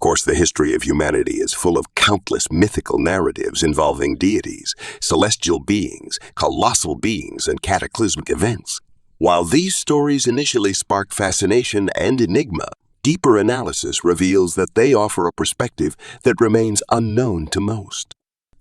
course, the history of humanity is full of countless mythical narratives involving deities, celestial beings, colossal beings, and cataclysmic events. While these stories initially spark fascination and enigma, deeper analysis reveals that they offer a perspective that remains unknown to most.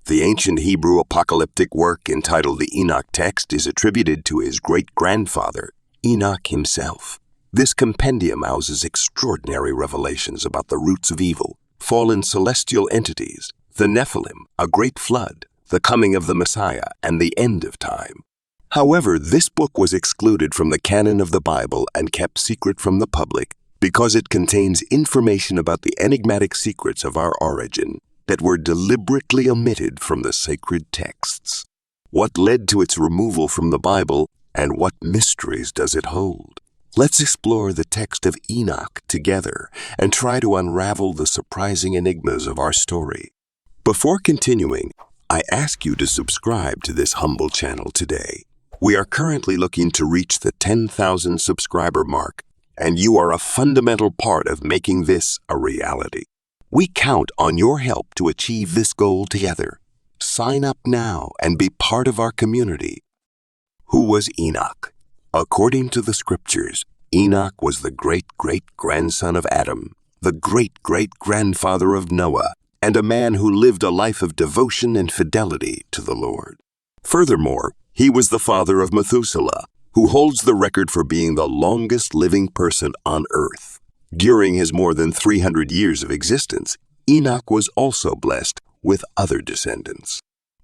The ancient Hebrew apocalyptic work entitled the Enoch text is attributed to his great-grandfather, Enoch himself. This compendium houses extraordinary revelations about the roots of evil, fallen celestial entities, the Nephilim, a great flood, the coming of the Messiah, and the end of time. However, this book was excluded from the canon of the Bible and kept secret from the public because it contains information about the enigmatic secrets of our origin that were deliberately omitted from the sacred texts. What led to its removal from the Bible, and what mysteries does it hold? Let's explore the text of Enoch together and try to unravel the surprising enigmas of our story. Before continuing, I ask you to subscribe to this humble channel today. We are currently looking to reach the 10,000 subscriber mark, and you are a fundamental part of making this a reality. We count on your help to achieve this goal together. Sign up now and be part of our community. Who was Enoch? According to the scriptures, Enoch was the great-great-grandson of Adam, the great-great-grandfather of Noah, and a man who lived a life of devotion and fidelity to the Lord. Furthermore, he was the father of Methuselah, who holds the record for being the longest living person on earth. During his more than 300 years of existence, Enoch was also blessed with other descendants.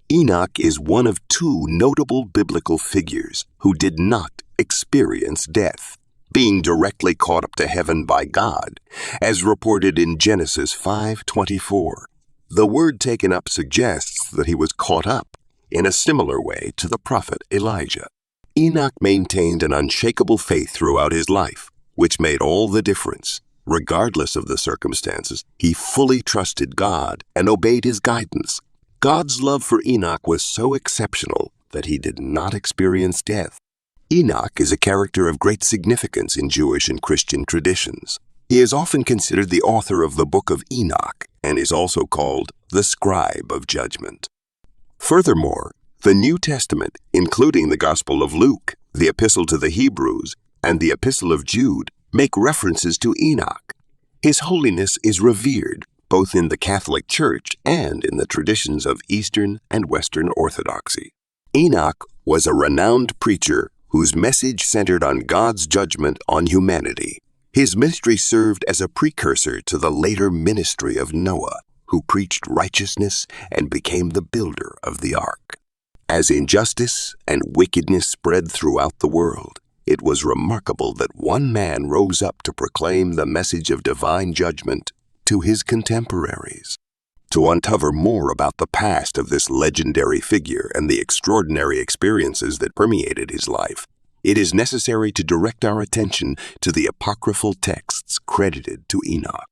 Enoch is one of two notable biblical figures who did not experience death, being directly caught up to heaven by God, as reported in Genesis 5:24. The word taken up suggests that he was caught up in a similar way to the prophet Elijah. Enoch maintained an unshakable faith throughout his life, which made all the difference. Regardless of the circumstances, he fully trusted God and obeyed his guidance. God's love for Enoch was so exceptional that he did not experience death. Enoch is a character of great significance in Jewish and Christian traditions. He is often considered the author of the Book of Enoch and is also called the Scribe of Judgment. Furthermore, the New Testament, including the Gospel of Luke, the Epistle to the Hebrews, and the Epistle of Jude, make references to Enoch. His holiness is revered both in the Catholic Church and in the traditions of Eastern and Western Orthodoxy. Enoch was a renowned preacher whose message centered on God's judgment on humanity. His ministry served as a precursor to the later ministry of Noah, who preached righteousness and became the builder of the ark. As injustice and wickedness spread throughout the world, it was remarkable that one man rose up to proclaim the message of divine judgment to his contemporaries. To uncover more about the past of this legendary figure and the extraordinary experiences that permeated his life, it is necessary to direct our attention to the apocryphal texts credited to Enoch.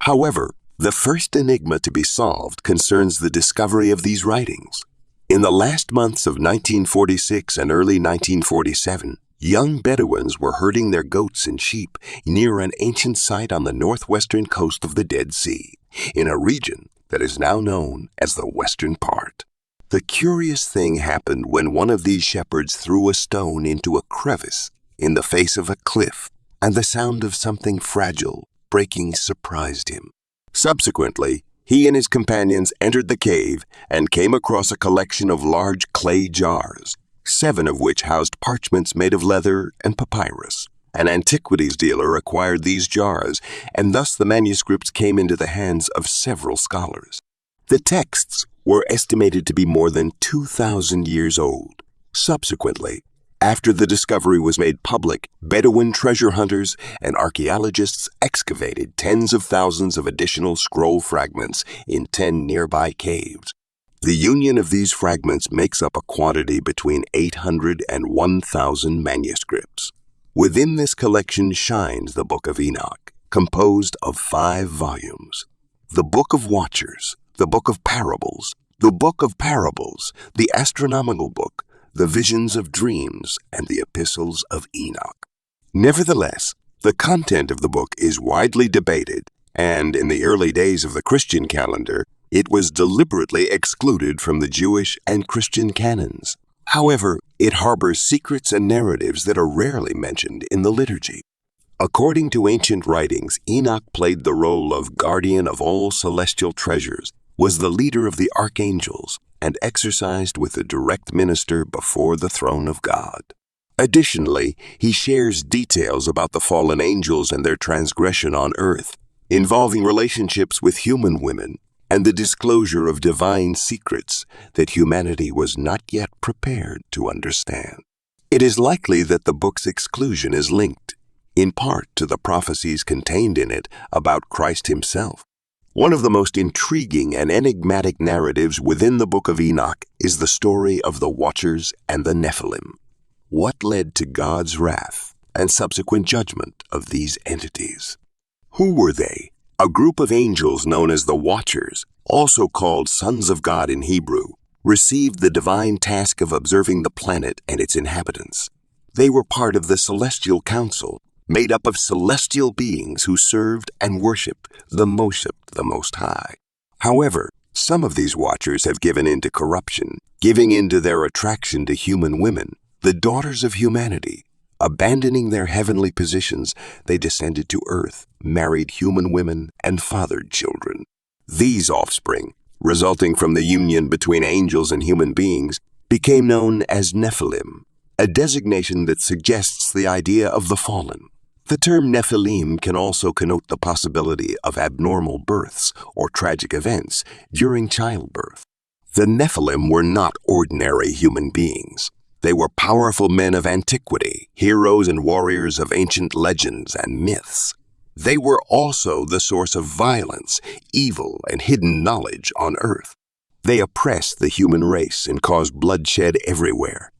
However, the first enigma to be solved concerns the discovery of these writings. In the last months of 1946 and early 1947, young Bedouins were herding their goats and sheep near an ancient site on the northwestern coast of the Dead Sea, in a region that is now known as the Western Part. The curious thing happened when one of these shepherds threw a stone into a crevice in the face of a cliff, and the sound of something fragile breaking surprised him. Subsequently, he and his companions entered the cave and came across a collection of large clay jars, 7 of which housed parchments made of leather and papyrus. An antiquities dealer acquired these jars, and thus the manuscripts came into the hands of several scholars. The texts were estimated to be more than 2,000 years old. Subsequently, after the discovery was made public, Bedouin treasure hunters and archaeologists excavated tens of thousands of additional scroll fragments in 10 nearby caves. The union of these fragments makes up a quantity between 800 and 1,000 manuscripts. Within this collection shines the Book of Enoch, composed of 5 volumes. The Book of Watchers, the Book of Parables, the Astronomical Book, the Visions of Dreams, and the Epistles of Enoch. Nevertheless, the content of the book is widely debated, and in the early days of the Christian calendar, it was deliberately excluded from the Jewish and Christian canons. However, it harbors secrets and narratives that are rarely mentioned in the liturgy. According to ancient writings, Enoch played the role of guardian of all celestial treasures, was the leader of the archangels, and exercised with a direct minister before the throne of God. Additionally, he shares details about the fallen angels and their transgression on earth, involving relationships with human women and the disclosure of divine secrets that humanity was not yet prepared to understand. It is likely that the book's exclusion is linked, in part, to the prophecies contained in it about Christ himself. One of the most intriguing and enigmatic narratives within the Book of Enoch is the story of the Watchers and the Nephilim. What led to God's wrath and subsequent judgment of these entities? Who were they? A group of angels known as the Watchers, also called sons of God in Hebrew, received the divine task of observing the planet and its inhabitants. They were part of the celestial council, made up of celestial beings who served and worshipped the Most High. However, some of these Watchers have given in to corruption, giving in to their attraction to human women, the daughters of humanity. Abandoning their heavenly positions, they descended to earth, married human women, and fathered children. These offspring, resulting from the union between angels and human beings, became known as Nephilim, a designation that suggests the idea of the fallen. The term Nephilim can also connote the possibility of abnormal births or tragic events during childbirth. The Nephilim were not ordinary human beings. They were powerful men of antiquity, heroes and warriors of ancient legends and myths. They were also the source of violence, evil, and hidden knowledge on earth. They oppressed the human race and caused bloodshed everywhere.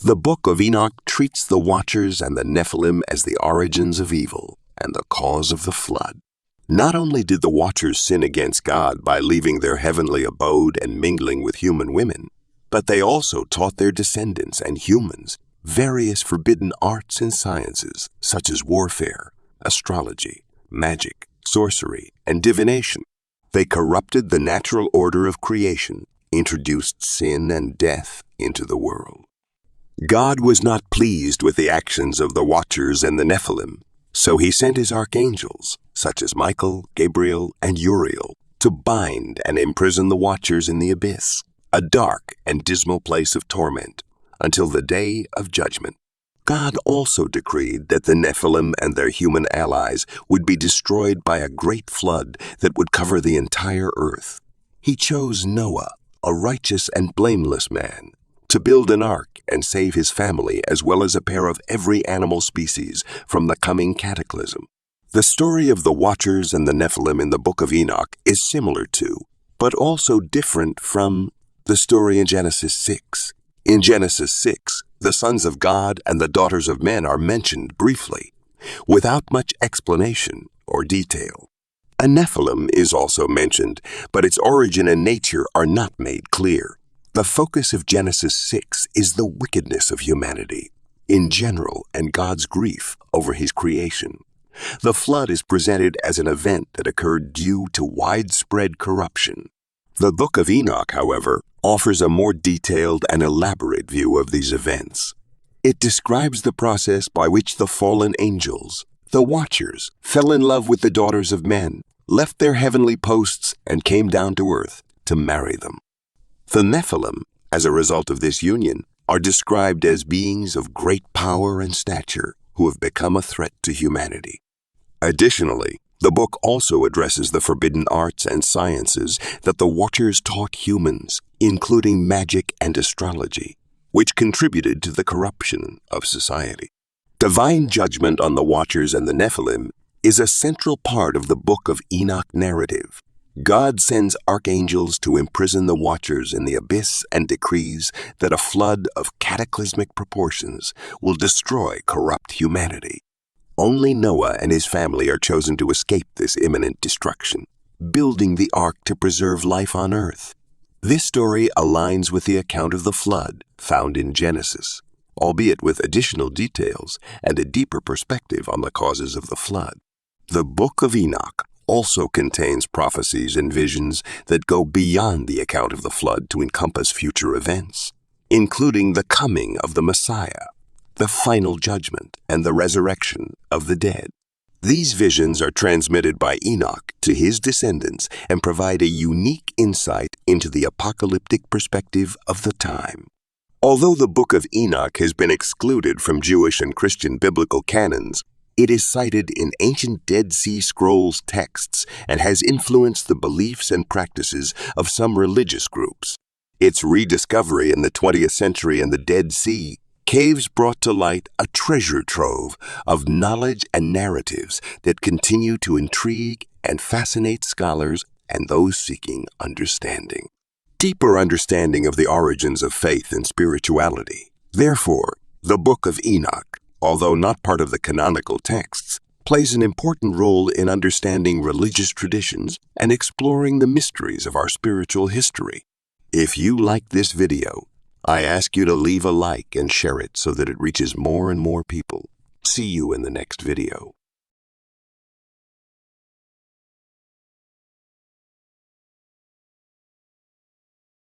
The Book of Enoch treats the Watchers and the Nephilim as the origins of evil and the cause of the flood. Not only did the Watchers sin against God by leaving their heavenly abode and mingling with human women, but they also taught their descendants and humans various forbidden arts and sciences such as warfare, astrology, magic, sorcery, and divination. They corrupted the natural order of creation, introduced sin and death into the world. God was not pleased with the actions of the Watchers and the Nephilim, so he sent his archangels, such as Michael, Gabriel, and Uriel, to bind and imprison the Watchers in the abyss, a dark and dismal place of torment, until the day of judgment. God also decreed that the Nephilim and their human allies would be destroyed by a great flood that would cover the entire earth. He chose Noah, a righteous and blameless man, to build an ark and save his family as well as a pair of every animal species from the coming cataclysm. The story of the Watchers and the Nephilim in the Book of Enoch is similar to, but also different from, the story in Genesis 6. In Genesis 6, the sons of God and the daughters of men are mentioned briefly, without much explanation or detail. A Nephilim is also mentioned, but its origin and nature are not made clear. The focus of Genesis 6 is the wickedness of humanity in general and God's grief over his creation. The flood is presented as an event that occurred due to widespread corruption. The Book of Enoch, however, offers a more detailed and elaborate view of these events. It describes the process by which the fallen angels, the Watchers, fell in love with the daughters of men, left their heavenly posts, and came down to earth to marry them. The Nephilim, as a result of this union, are described as beings of great power and stature who have become a threat to humanity. Additionally, the book also addresses the forbidden arts and sciences that the Watchers taught humans, including magic and astrology, which contributed to the corruption of society. Divine judgment on the Watchers and the Nephilim is a central part of the Book of Enoch narrative. God sends archangels to imprison the Watchers in the abyss and decrees that a flood of cataclysmic proportions will destroy corrupt humanity. Only Noah and his family are chosen to escape this imminent destruction, building the ark to preserve life on earth. This story aligns with the account of the flood found in Genesis, albeit with additional details and a deeper perspective on the causes of the flood. The Book of Enoch also contains prophecies and visions that go beyond the account of the flood to encompass future events, including the coming of the Messiah, the final judgment, and the resurrection of the dead. These visions are transmitted by Enoch to his descendants and provide a unique insight into the apocalyptic perspective of the time. Although the Book of Enoch has been excluded from Jewish and Christian biblical canons, it is cited in ancient Dead Sea Scrolls texts and has influenced the beliefs and practices of some religious groups. Its rediscovery in the 20th century in the Dead Sea caves brought to light a treasure trove of knowledge and narratives that continue to intrigue and fascinate scholars and those seeking understanding. Deeper understanding of the origins of faith and spirituality. Therefore, the Book of Enoch, although not part of the canonical texts, plays an important role in understanding religious traditions and exploring the mysteries of our spiritual history. If you like this video, I ask you to leave a like and share it so that it reaches more and more people. See you in the next video.